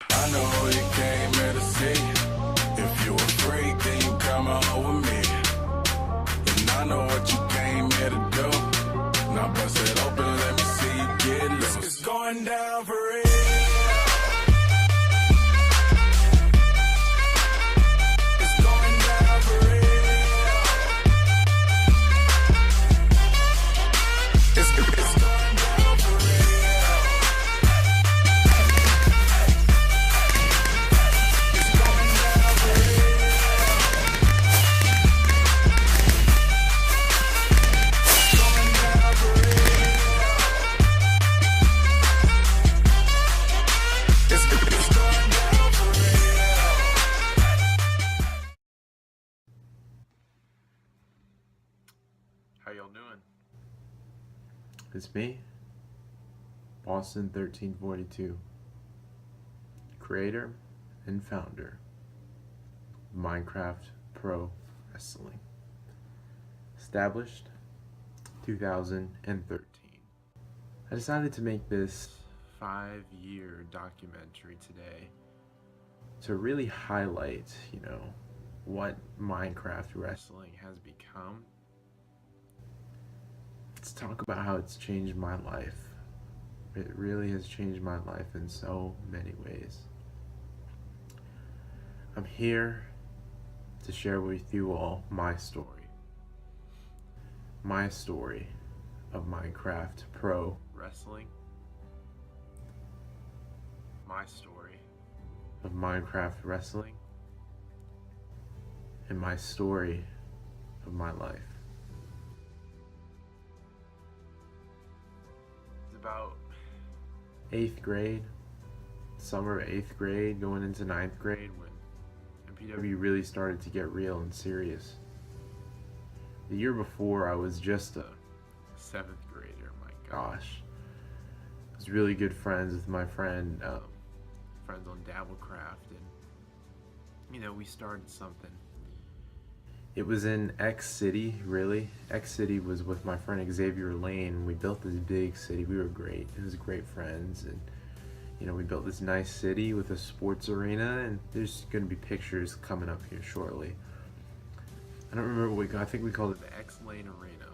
I know you came here to see. If you a freak, then you come on with me. And I know what you came here to do. Now bust it open, let me see you get loose. It's going down for real. How y'all doing? It's me, Boston 1342, creator and founder of Minecraft Pro Wrestling, established 2013. I decided to make this 5-year documentary today to really highlight, what Minecraft wrestling has become. Let's talk about how it's changed my life. It really has changed my life in so many ways. I'm here to share with you all my story. My story of Minecraft Pro Wrestling. My story of Minecraft Wrestling. And my story of my life. About 8th grade, summer of 8th grade, going into 9th grade, when MPW really started to get real and serious. The year before, I was just a 7th grader. My gosh, I was really good friends with my friends on Dabblecraft, and we started something. It was in X City, really. X City was with my friend Xavier Lane. We built this big city. We were great. It was great friends. And, we built this nice city with a sports arena. And there's going to be pictures coming up here shortly. I don't remember what I think we called it the X Lane Arena.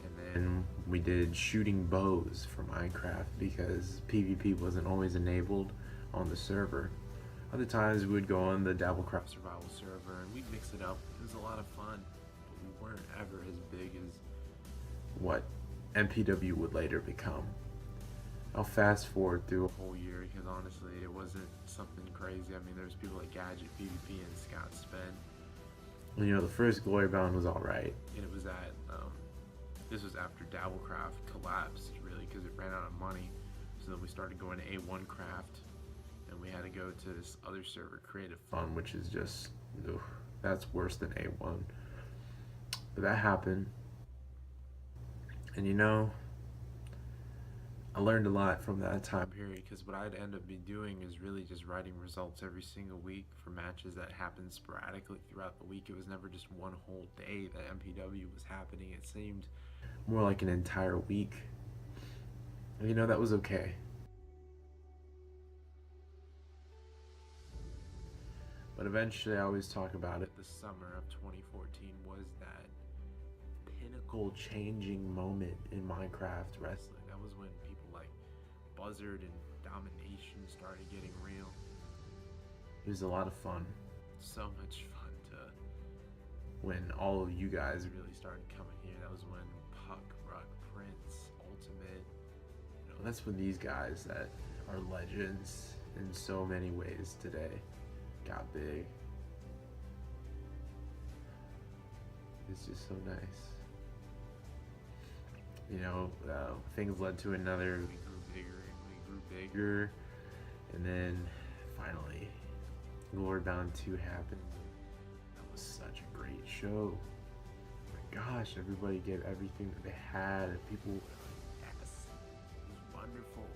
And then we did shooting bows for Minecraft because PvP wasn't always enabled on the server. Other times we would go on the Dabblecraft survival server and we'd mix it up. It was a lot of fun, but we weren't ever as big as what MPW would later become. I'll fast forward through a whole year because honestly it wasn't something crazy. I mean, there was people like Gadget, PvP, and Scott Spen. And, the first Glory Bound was alright. And it was this was after Dabblecraft collapsed, really, because it ran out of money. So then we started going to A1 Craft. And we had to go to this other server, Creative Fun, which is just, that's worse than A1. But that happened. And I learned a lot from that time period, because what I'd end up doing is really just writing results every single week for matches that happened sporadically throughout the week. It was never just one whole day that MPW was happening. It seemed more like an entire week. And that was okay. But eventually, I always talk about it, the summer of 2014 was that pinnacle changing moment in Minecraft wrestling. That was when people like Buzzard and Domination started getting real. It was a lot of fun. So much fun when all of you guys really started coming here. That was when Puck, Ruck, Prince, Ultimate, that's when these guys that are legends in so many ways today got big. It's just so nice. Things led to another. We grew bigger, and then finally, Glory Bound 2 happened. That was such a great show. Oh my gosh, everybody gave everything that they had, and people were like, yes, it was wonderful.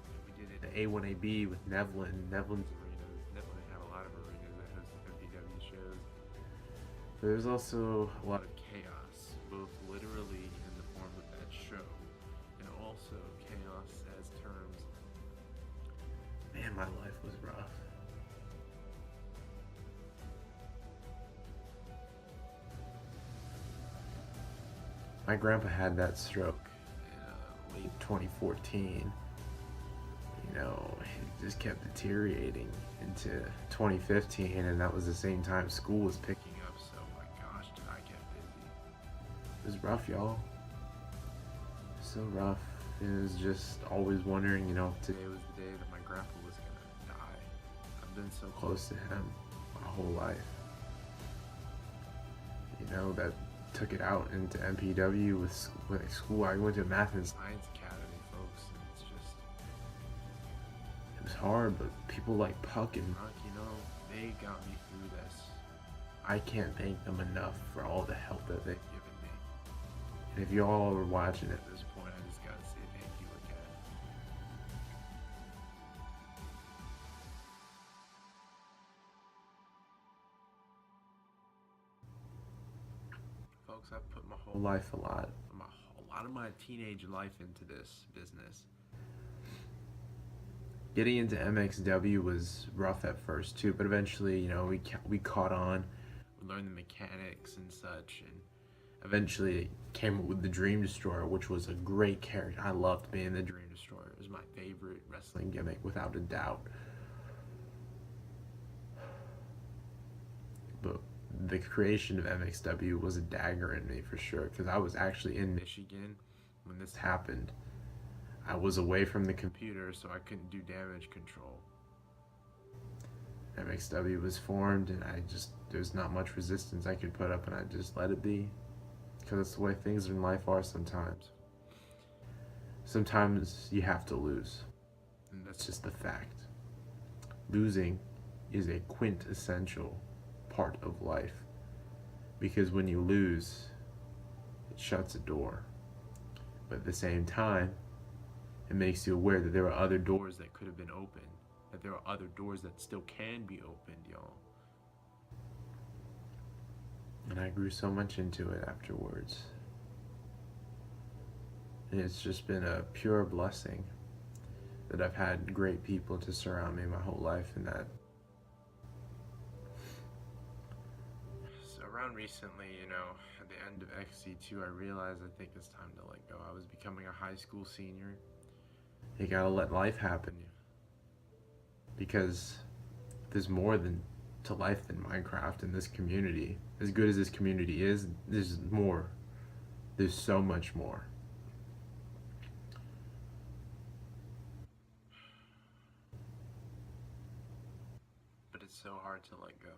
And we did it at A1AB with Nevlin. Nevlin's but there's also a lot of chaos, both literally in the form of that show, and also chaos as terms. Man, my life was rough. My grandpa had that stroke in late 2014. You know, it just kept deteriorating into 2015, and that was the same time school was picking up, so my gosh, did I get busy. It was rough, y'all. So rough. It was just always wondering, you know, if today was the day that my grandpa was gonna die. I've been so close to him my whole life. You know, that took it out into MPW with school. I went to Math and Science Academy, folks, and it's just, it was hard, but people like Puck and Ruck, you know, they got me through this. I can't thank them enough for all the help that they've given me. And if y'all are watching at this point, I just gotta say thank you again. Folks, I've put my whole life, a lot of my teenage life into this business. Getting into MXW was rough at first too, but eventually, you know, we caught on. We learned the mechanics and such, and eventually it came up with the Dream Destroyer, which was a great character. I loved being the Dream Destroyer. It was my favorite wrestling gimmick, without a doubt. But the creation of MXW was a dagger in me for sure, because I was actually in Michigan when this happened. I was away from the computer, so I couldn't do damage control. MXW was formed, and there's not much resistance I could put up, and I just let it be. Because that's the way things in life are sometimes. Sometimes you have to lose, and that's just the fact. Losing is a quintessential part of life, because when you lose, it shuts a door. But at the same time, it makes you aware that there are other doors that could have been opened, that there are other doors that still can be opened, y'all. And I grew so much into it afterwards. And it's just been a pure blessing that I've had great people to surround me my whole life, and that. So around recently, you know, at the end of XC2, I realized I think it's time to let go. I was becoming a high school senior. You gotta let life happen. Because there's more to life than Minecraft in this community. As good as this community is, there's more. There's so much more. But it's so hard to let go.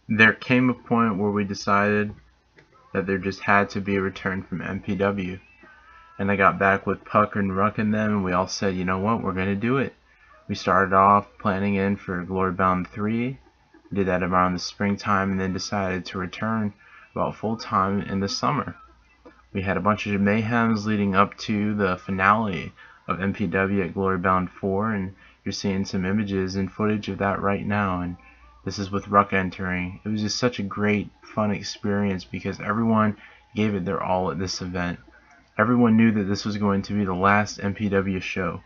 There came a point where we decided that there just had to be a return from MPW. And I got back with Puck and Ruck and them, and we all said, you know what, we're going to do it. We started off planning in for Glorybound 3, did that around the springtime, and then decided to return about full time in the summer. We had a bunch of mayhems leading up to the finale of MPW at Glorybound 4, and you're seeing some images and footage of that right now, and this is with Ruck entering. It was just such a great, fun experience because everyone gave it their all at this event. Everyone knew that this was going to be the last MPW show.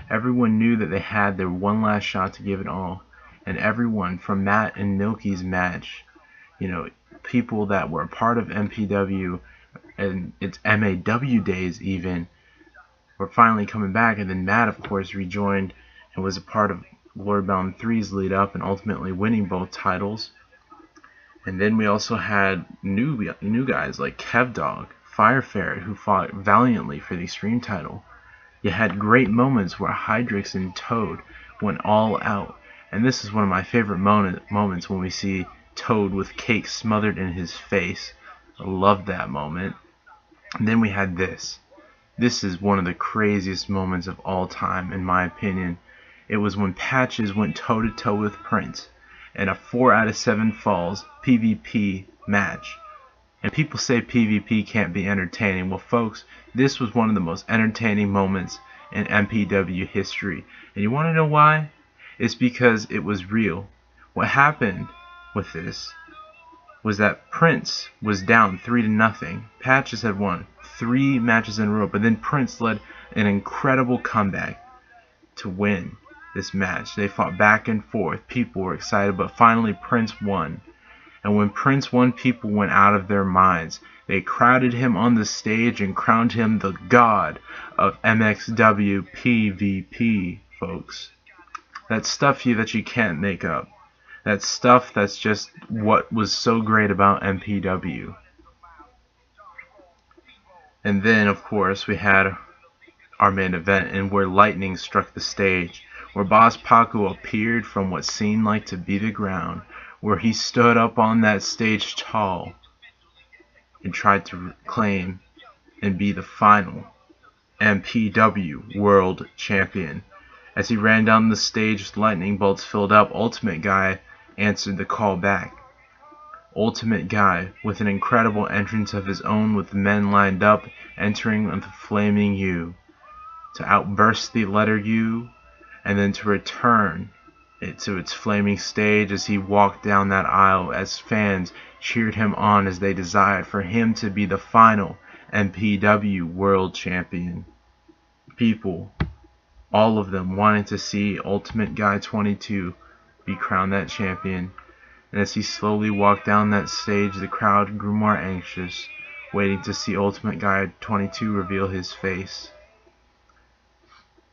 Everyone knew that they had their one last shot to give it all. And everyone, from Matt and Milky's match, you know, people that were a part of MPW and its MAW days even, were finally coming back. And then Matt, of course, rejoined and was a part of Glorybound 3's lead up and ultimately winning both titles. And then we also had new guys like KevDog, Fire Ferret, who fought valiantly for the Extreme title. You had great moments where Hydrix and Toad went all out, and this is one of my favorite moments when we see Toad with cake smothered in his face. I love that moment. And then we had this. This is one of the craziest moments of all time, in my opinion. It was when Patches went toe-to-toe with Prince in a 4 out of 7 falls PvP match. And people say PvP can't be entertaining. Well, folks, this was one of the most entertaining moments in MPW history. And you want to know why? It's because it was real. What happened with this was that Prince was down 3-0. Patches had won 3 matches in a row, but then Prince led an incredible comeback to win this match. They fought back and forth. People were excited, but finally Prince won. And when Prince won, people went out of their minds. They crowded him on the stage and crowned him the god of MXW PvP, folks. That's stuff that you can't make up. That's stuff that's just what was so great about MPW. And then, of course, we had our main event, and where lightning struck the stage, where Boss Paco appeared from what seemed like to be the ground, where he stood up on that stage tall and tried to claim and be the final MPW World Champion. As he ran down the stage with lightning bolts filled up, Ultimate Guy answered the call back. Ultimate Guy, with an incredible entrance of his own with men lined up, entering with the flaming U, to outburst the letter U, and then to return it to its flaming stage as he walked down that aisle, as fans cheered him on as they desired for him to be the final MPW World Champion. People, all of them, wanting to see Ultimate Guy 22 be crowned that champion. And as he slowly walked down that stage, the crowd grew more anxious, waiting to see Ultimate Guy 22 reveal his face.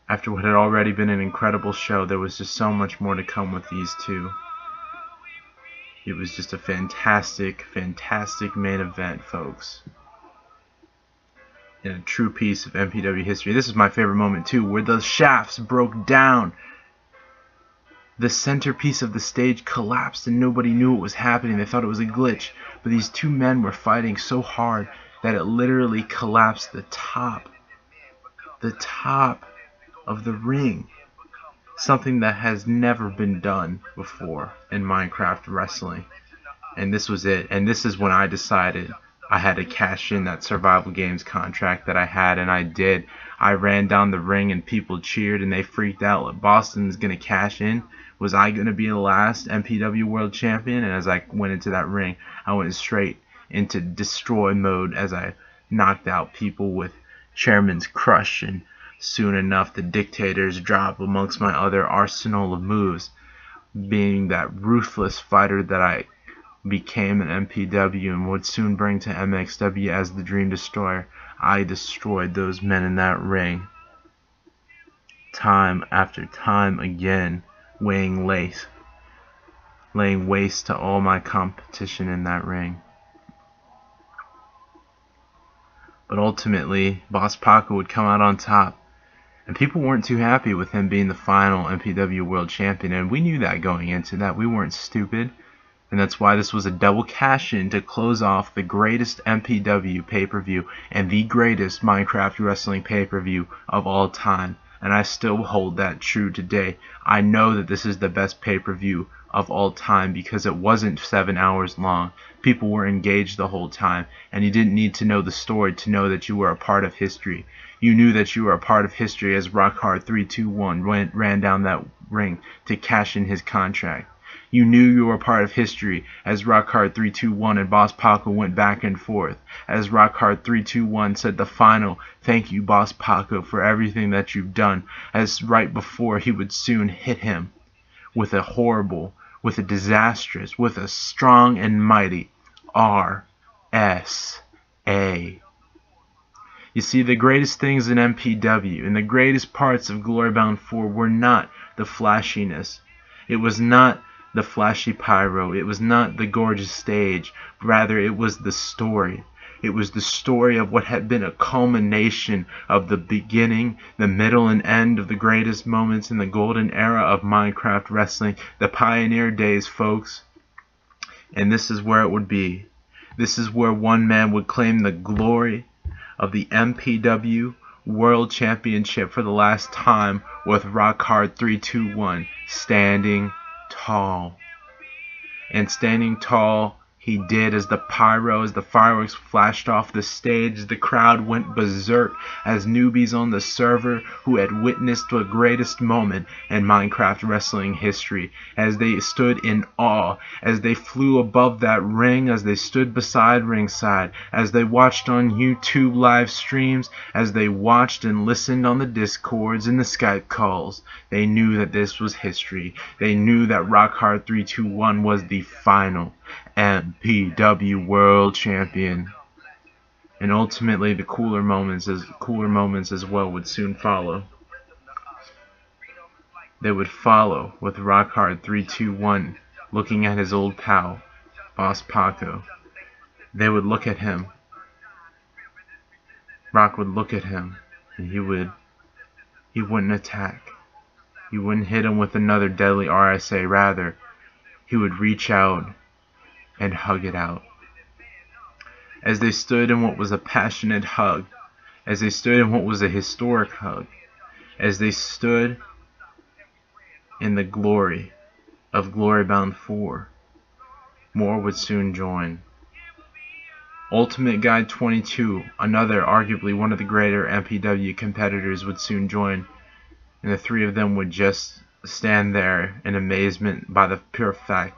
After what had already been an incredible show, there was just so much more to come with these two. It was just a fantastic, fantastic main event, folks. And a true piece of MPW history. This is my favorite moment too, where the shafts broke down. The centerpiece of the stage collapsed and nobody knew what was happening. They thought it was a glitch. But these two men were fighting so hard that it literally collapsed the top of the ring. Something that has never been done before in Minecraft wrestling. And this was it. And this is when I decided I had to cash in that Survival Games contract that I had, and I did. I ran down the ring and people cheered and they freaked out. Like, Boston's going to cash in. Was I going to be the last MPW World Champion? And as I went into that ring, I went straight into destroy mode as I knocked out people with Chairman's Crush, and soon enough the Dictator's Drop amongst my other arsenal of moves. Being that ruthless fighter that I became an MPW and would soon bring to MXW as the Dream Destroyer, I destroyed those men in that ring. Time after time again, laying waste to all my competition in that ring. But ultimately, Boss Paco would come out on top. And people weren't too happy with him being the final MPW World Champion. And we knew that going into that. We weren't stupid. And that's why this was a double cash-in to close off the greatest MPW pay-per-view and the greatest Minecraft wrestling pay-per-view of all time. And I still hold that true today. I know that this is the best pay-per-view of all time because it wasn't 7 hours long. People were engaged the whole time, and you didn't need to know the story to know that you were a part of history. You knew that you were a part of history as Rockhard321 ran down that ring to cash in his contract. You knew you were a part of history as Rockhard321 and Boss Paco went back and forth. As Rockhard321 said the final, "Thank you, Boss Paco, for everything that you've done," as right before he would soon hit him with a horrible, with a disastrous, with a strong and mighty RSA. You see, the greatest things in MPW and the greatest parts of Glorybound 4 were not the flashiness. It was not the flashy pyro. It was not the gorgeous stage. Rather, it was the story. It was the story of what had been a culmination of the beginning, the middle, and end of the greatest moments in the golden era of Minecraft wrestling, the pioneer days, folks. And this is where it would be. This is where one man would claim the glory of the MPW World Championship for the last time with Rockhard321 standing tall. And standing tall, He did as the fireworks flashed off the stage. The crowd went berserk as newbies on the server who had witnessed the greatest moment in Minecraft wrestling history, as they stood in awe, as they flew above that ring, as they stood beside ringside, as they watched on YouTube live streams, as they watched and listened on the Discords and the Skype calls. They knew that this was history. They knew that Rockhard 321 was the final MPW World Champion. And ultimately the cooler moments as well would soon follow. They would follow with Rockhard 321 looking at his old pal, Boss Paco. They would look at him. Rock would look at him, and he wouldn't attack. He wouldn't hit him with another deadly RSA. Rather, he would reach out and hug it out. As they stood in what was a passionate hug, as they stood in what was a historic hug, as they stood in the glory of Glory Bound 4, more would soon join. Ultimate Guide 22, another arguably one of the greater MPW competitors, would soon join, and the three of them would just stand there in amazement by the pure fact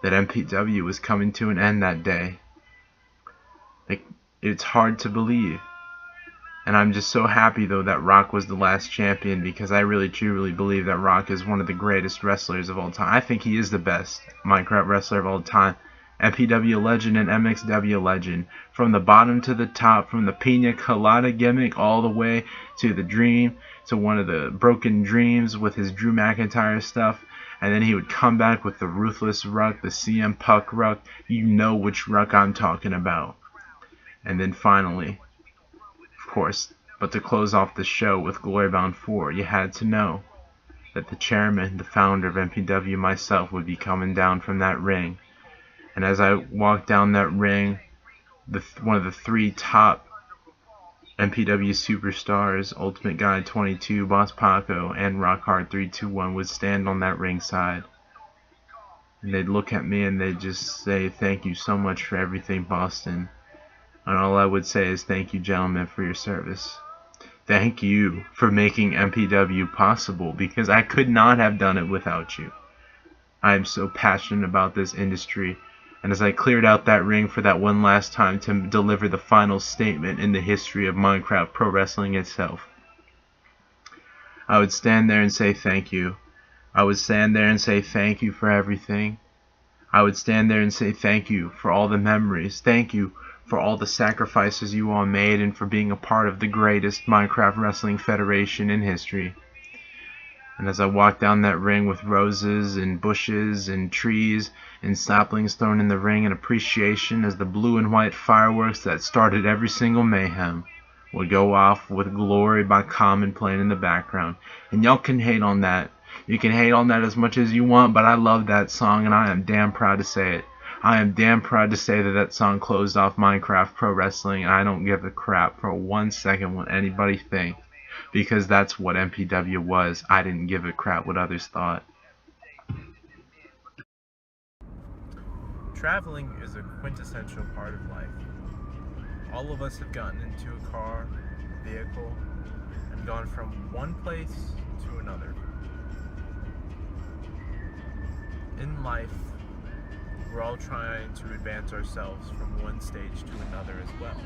that MPW was coming to an end that day. It's hard to believe. And I'm just so happy though that Rock was the last champion, because I really truly believe that Rock is one of the greatest wrestlers of all time. I think he is the best Minecraft wrestler of all time. MPW legend and MXW legend. From the bottom to the top, from the Pina Colada gimmick all the way to the Dream, to one of the Broken Dreams with his Drew McIntyre stuff. And then he would come back with the Ruthless Ruck, the CM Punk Ruck. You know which Ruck I'm talking about. And then finally, of course, but to close off the show with Glory Bound 4, you had to know that the chairman, the founder of MPW, myself, would be coming down from that ring. And as I walked down that ring, one of the three top MPW superstars, Ultimate Guide 22, Boss Paco, and Rockhard 321 would stand on that ringside. And they'd look at me and they'd just say, "Thank you so much for everything, Boston." And all I would say is, "Thank you, gentlemen, for your service. Thank you for making MPW possible, because I could not have done it without you. I am so passionate about this industry." And as I cleared out that ring for that one last time to deliver the final statement in the history of Minecraft Pro Wrestling itself, I would stand there and say thank you. I would stand there and say thank you for everything. I would stand there and say thank you for all the memories. Thank you for all the sacrifices you all made, and for being a part of the greatest Minecraft Wrestling Federation in history. And as I walked down that ring with roses and bushes and trees and saplings thrown in the ring in appreciation, as the blue and white fireworks that started every single Mayhem would go off with Glory by Common playing in the background. And y'all can hate on that. You can hate on that as much as you want, but I love that song, and I am damn proud to say it. I am damn proud to say that that song closed off Minecraft Pro Wrestling, and I don't give a crap for 1 second what anybody thinks. Because that's what MPW was. I didn't give a crap what others thought. Traveling is a quintessential part of life. All of us have gotten into a car, vehicle, and gone from one place to another. In life, we're all trying to advance ourselves from one stage to another as well.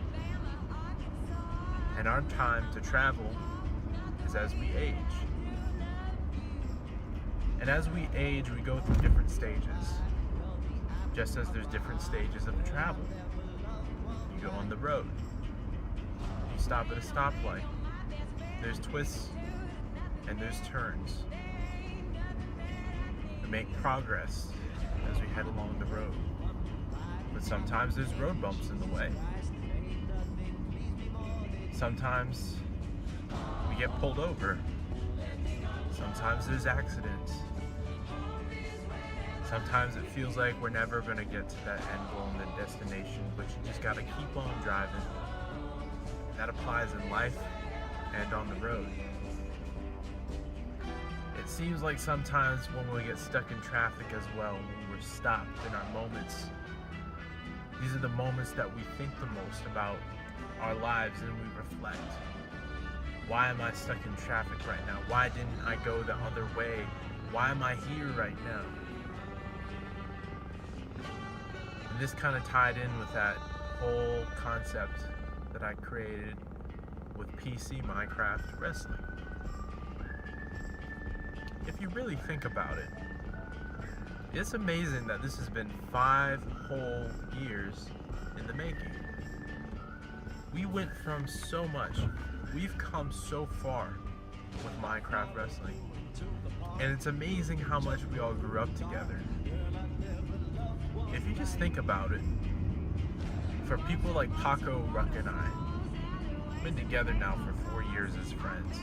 And our time to travel is as we age. And as we age, we go through different stages. Just as there's different stages of travel. You go on the road. You stop at a stoplight. There's twists and there's turns. We make progress as we head along the road. But sometimes there's road bumps in the way. Sometimes we get pulled over. Sometimes there's accidents. Sometimes it feels like we're never going to get to that end goal and the destination, but you just got to keep on driving. That applies in life and on the road. It seems like sometimes when we get stuck in traffic as well, when we're stopped in our moments These are the moments that we think the most about our lives, and we reflect. Why am I stuck in traffic right now? Why didn't I go the other way? Why am I here right now? And this kind of tied in with that whole concept that I created with PC Minecraft Wrestling. If you really think about it, it's amazing that this has been 5 whole years in the making. We went from so much. We've come so far with Minecraft Wrestling. And it's amazing how much we all grew up together. If you just think about it, for people like Paco, Ruck, and I, we've been together now for 4 years as friends.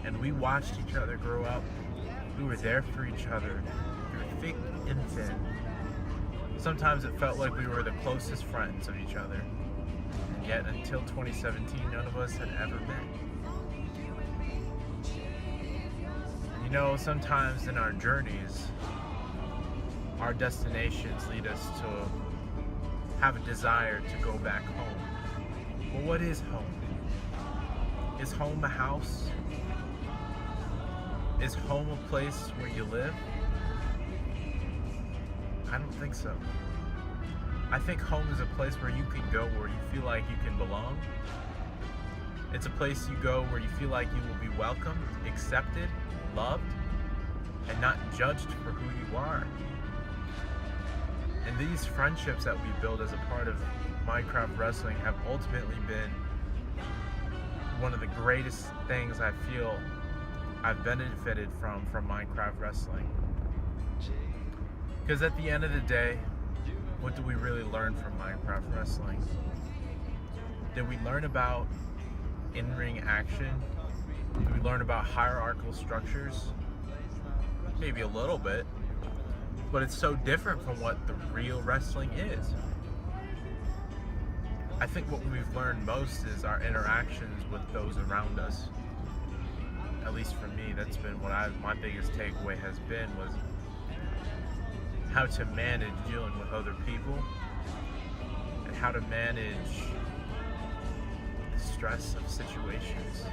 And we watched each other grow up. We were there for each other through thick and thin. Sometimes it felt like we were the closest friends of each other. And yet, until 2017, none of us had ever met. You know, sometimes in our journeys, our destinations lead us to have a desire to go back home. Well, what is home? Is home a house? Is home a place where you live? I don't think so. I think home is a place where you can go where you feel like you can belong. It's a place you go where you feel like you will be welcomed, accepted, loved, and not judged for who you are. And these friendships that we build as a part of Minecraft Wrestling have ultimately been one of the greatest things I feel I've benefited from Minecraft Wrestling. Because at the end of the day, what do we really learn from Minecraft Wrestling? Did we learn about in-ring action? Did we learn about hierarchical structures? Maybe a little bit. But it's so different from what the real wrestling is. I think what we've learned most is our interactions with those around us. At least for me, that's been what my biggest takeaway has been, was how to manage dealing with other people and how to manage the stress of situations.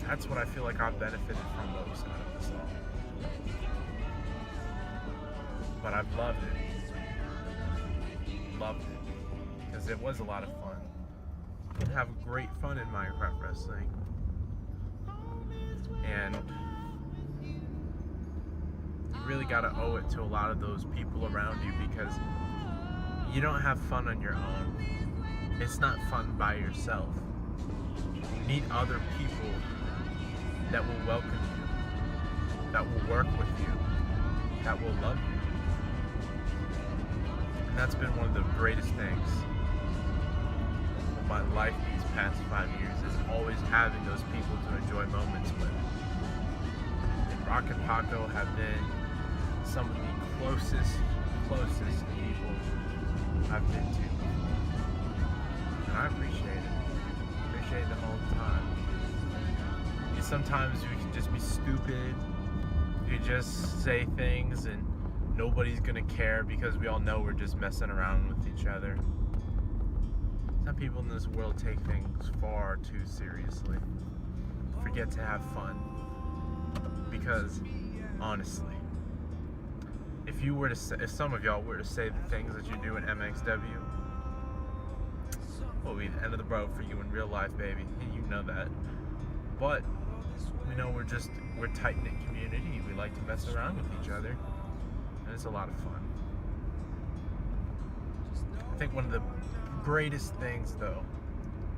That's what I feel like I've benefited from most out of this all. But I've loved it. Loved it. Because it was a lot of fun. You can have great fun in Minecraft Wrestling. And you really gotta owe it to a lot of those people around you, because you don't have fun on your own. It's not fun by yourself. You need other people that will welcome you, that will work with you, that will love you. And that's been one of the greatest things of my life these past 5 years, is always having those people to enjoy moments with. And Rock and Paco have been some of the closest people I've been to. And I appreciate it. Appreciate it all the time. And sometimes we can just be stupid. You just say things and nobody's gonna care because we all know we're just messing around with each other. Some people in this world take things far too seriously. Forget to have fun. Because honestly, if some of y'all were to say the things that you do in MXW, well, we'd end of the road for you in real life, baby. You know that. But we know we're a tight-knit community. We like to mess around with each other. And it's a lot of fun. I think one of the greatest things, though,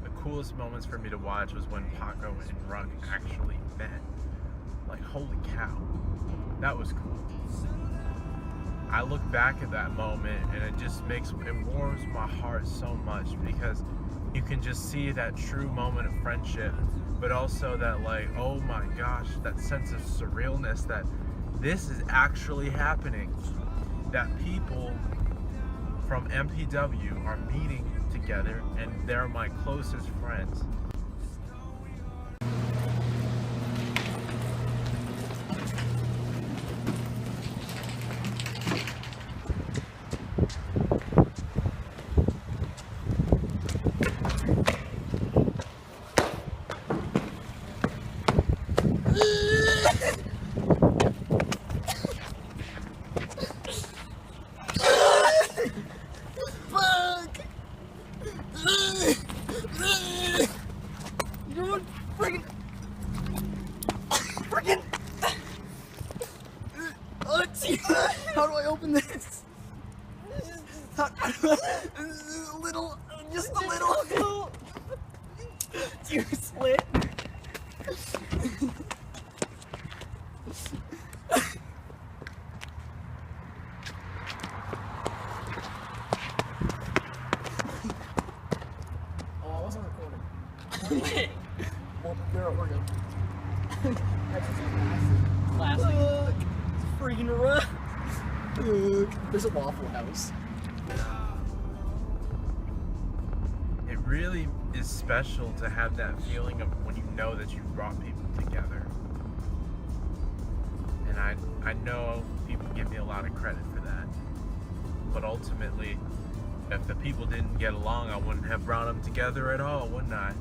the coolest moments for me to watch, was when Paco and Ruck actually met. Like, holy cow. That was cool. I look back at that moment and it warms my heart so much, because you can just see that true moment of friendship, but also that, like, oh my gosh, that sense of surrealness that this is actually happening. That people from MPW are meeting together and they're my closest friends. Fuck! You know what? Friggin'. Oh, gee. How do I open this? How do a little, just a little. Do you split? Oh, I wasn't recording. Well, we're good. Classic. It's freaking rough. There's a Waffle House. It really is special to have that feeling of when you know that you've brought people together. And I know people give me a lot of credit for that. But ultimately, if the people didn't get along, I wouldn't have brought them together at all, wouldn't I?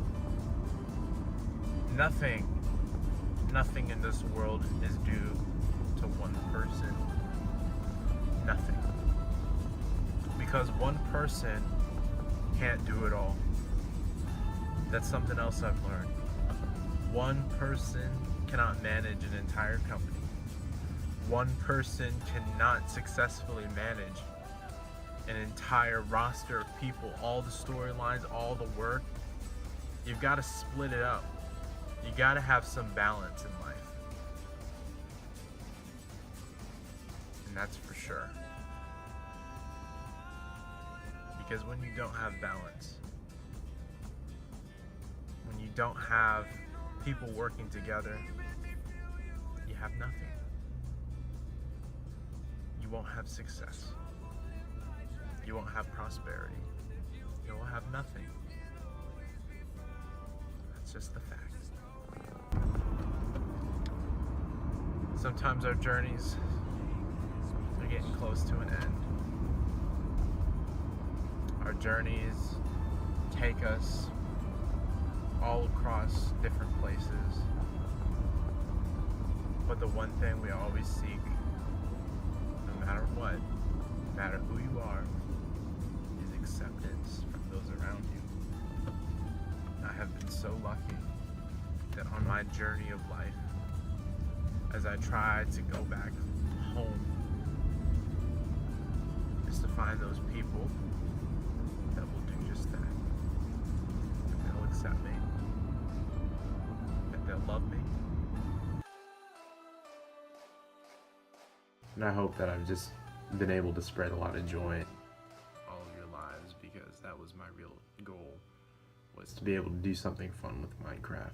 Nothing in this world is due to one person. Nothing. Because one person can't do it all. That's something else I've learned. One person cannot manage an entire company. One person cannot successfully manage an entire roster of people, all the storylines, all the work. You've got to split it up. You got to have some balance in life. And that's for sure. Because when you don't have balance, when you don't have people working together, you have nothing. You won't have success. You won't have prosperity. You will have nothing. That's just the fact. Sometimes our journeys are getting close to an end. Our journeys take us all across different places. But the one thing we always seek, no matter what, no matter who you are, is acceptance from those around you. I have been so lucky that on my journey of life, as I try to go back home, is to find those people that will do just that. That they'll accept me. That they'll love me. And I hope that I've just been able to spread a lot of joy in all of your lives, because that was my real goal, was to be able to do something fun with Minecraft.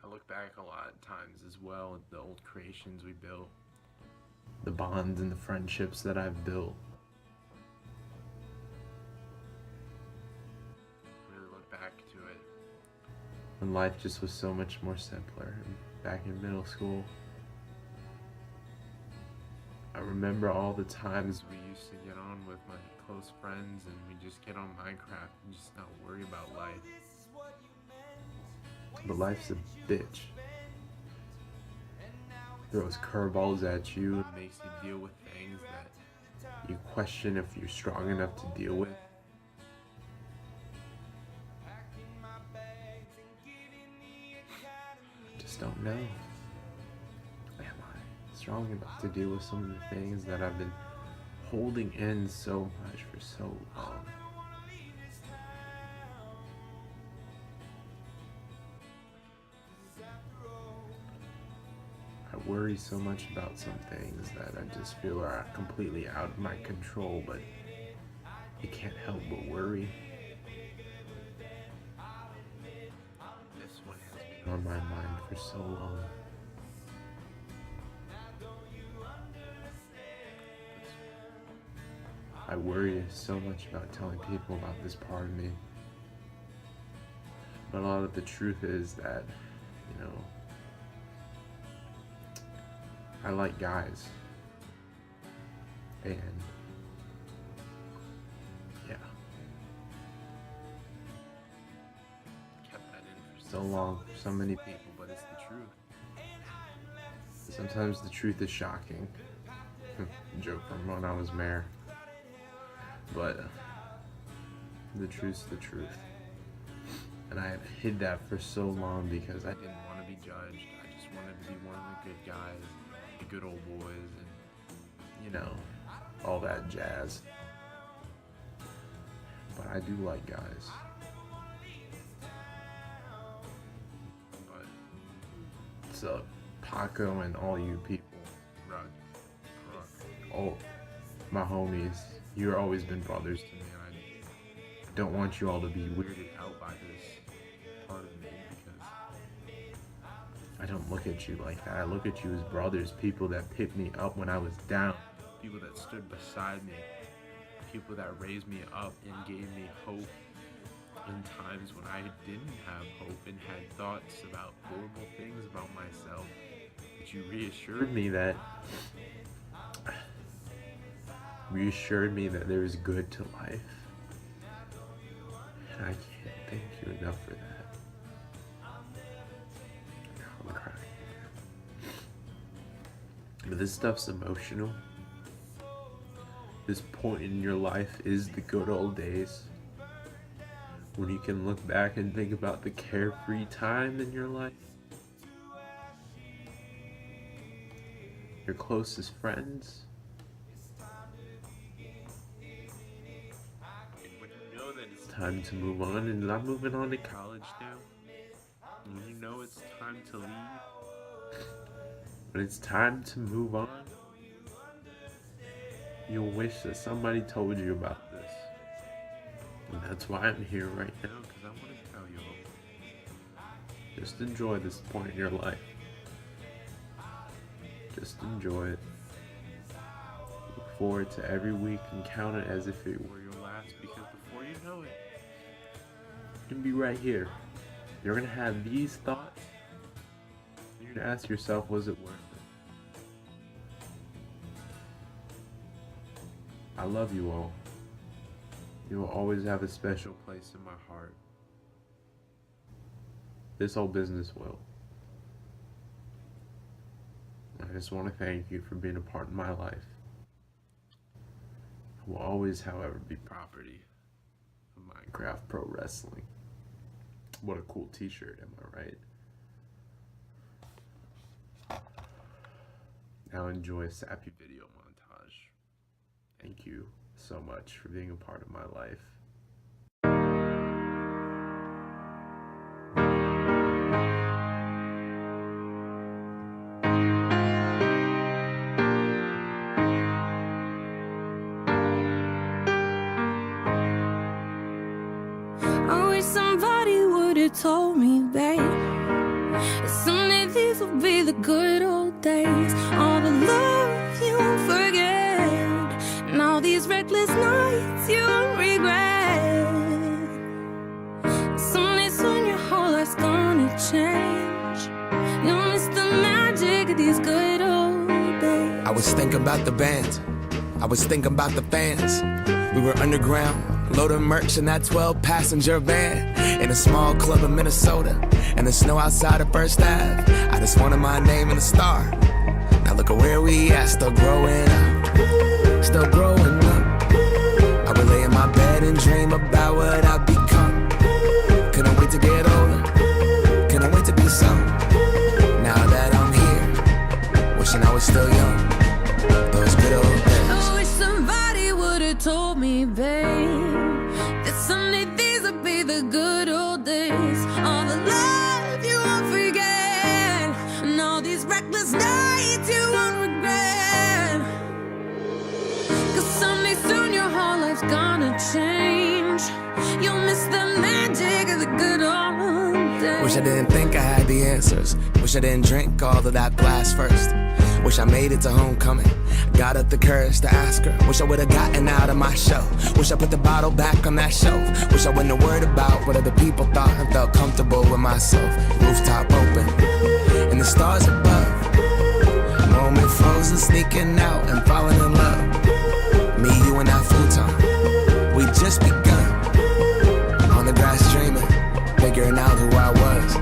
I look back a lot of times as well at the old creations we built, the bonds and the friendships that I've built. Really look back to it when life just was so much more simpler. Back in middle school, I remember all the times we used to get on with my close friends and we just get on Minecraft and just not worry about life. But life's a bitch. Throws curveballs at you and makes you deal with things that you question if you're strong enough to deal with. I just don't know. Am I strong enough to deal with some of the things that I've been holding in so much for so long? I worry so much about some things that I just feel are completely out of my control, but you can't help but worry. This one has been on my mind for so long. I worry so much about telling people about this part of me. But a lot of the truth is that, you know, I like guys. And yeah. Kept that in for so long for so many people, but it's the truth. Sometimes the truth is shocking. Joke from when I was mayor. But the truth's the truth. And I have hid that for so long because I didn't want to be judged. I just wanted to be one of the good guys, the good old boys, and, you know, all that jazz. But I do like guys. But so Paco and all you people, all my homies, you've always been brothers to me. And I don't want you all to be weirded out by this part of me because I don't look at you like that. I look at you as brothers, people that picked me up when I was down, people that stood beside me, people that raised me up and gave me hope in times when I didn't have hope and had thoughts about horrible things about myself. But you reassured me that there is good to life. And I can't thank you enough for that. I'm crying. But this stuff's emotional. This point in your life is the good old days when you can look back and think about the carefree time in your life. Your closest friends. And when you know that it's time to move on, and I'm moving on to college now. And you know it's time to leave. When it's time to move on, you'll wish that somebody told you about this. And that's why I'm here right now, because I want to tell you all. Just enjoy this point in your life. Just enjoy it. Look forward to every week and count it as if it were your last, because before you know it, you're going to be right here. You're going to have these thoughts. You're going to ask yourself, was it worth it? I love you all. You will always have a special place in my heart. This whole business will. I just want to thank you for being a part of my life. I will always, however, be property of Minecraft Pro Wrestling. What a cool t-shirt, am I right? Now enjoy a sappy video montage. Thank you so much for being a part of my life. I wish somebody would have told me, babe, that someday these will be the good old days. All the love you won't forget, and all these reckless nights you won't regret. Someday soon your whole life's gonna change. You'll miss the magic of these good old days. I was thinking about the band, I was thinking about the fans. We were underground, loading merch in that 12-passenger van, in a small club in Minnesota, and the snow outside of First Ave. I just wanted my name and a star. Now look at where we at, still growing up, still growing up. I would lay in my bed and dream about what I'd become. Couldn't wait to get older, couldn't wait to be some. Now that I'm here, wishing I was still young. Those good old days. I wish somebody would have told me, babe, that someday these would be the good old days. All the love you won't forget, and all these reckless nights you won't regret. Cause someday soon your whole life's gonna change. You'll miss the magic of the good old days. Wish I didn't think I had the answers. Wish I didn't drink all of that glass first. Wish I made it to homecoming, got up the courage to ask her. Wish I would've gotten out of my show. Wish I put the bottle back on that shelf. Wish I wouldn't have worried about what other people thought and felt comfortable with myself. Rooftop open, and the stars above. Moment frozen, sneaking out and falling in love. Me, you, and that futon, we just begun. On the grass dreaming, figuring out who I was.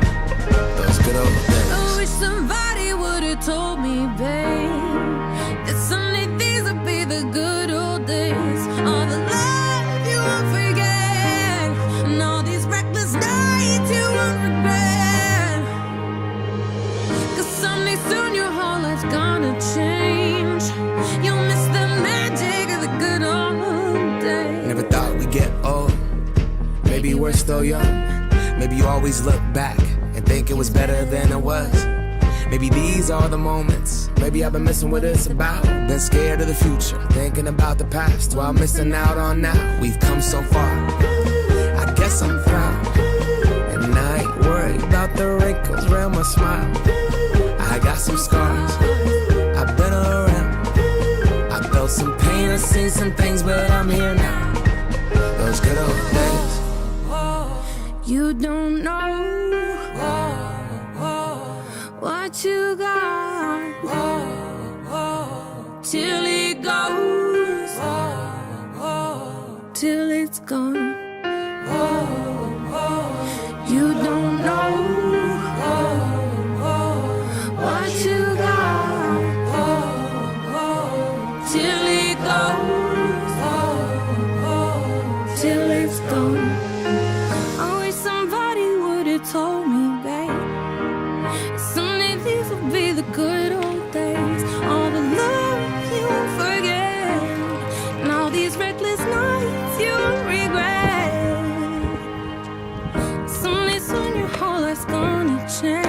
change. You'll miss the magic of the good old days. Never thought we'd get old. Maybe we're still young. Maybe you always look back and think it was better than it was. Maybe these are the moments. Maybe I've been missing what it's about. Been scared of the future, thinking about the past while missing out on now. We've come so far. I guess I'm proud, and I ain't worried about the wrinkles around my smile. I got some scars. I've been around. I felt some pain. I've seen some things, but I'm here now. Those good old days. You don't know what you got till it goes, till it's gone. You don't know what you got till it goes, till it's gone. I wish somebody would have told me, babe, someday these will be the good old days. All the love you won't forget, and all these reckless nights you won't regret. Someday soon your whole life's gonna change.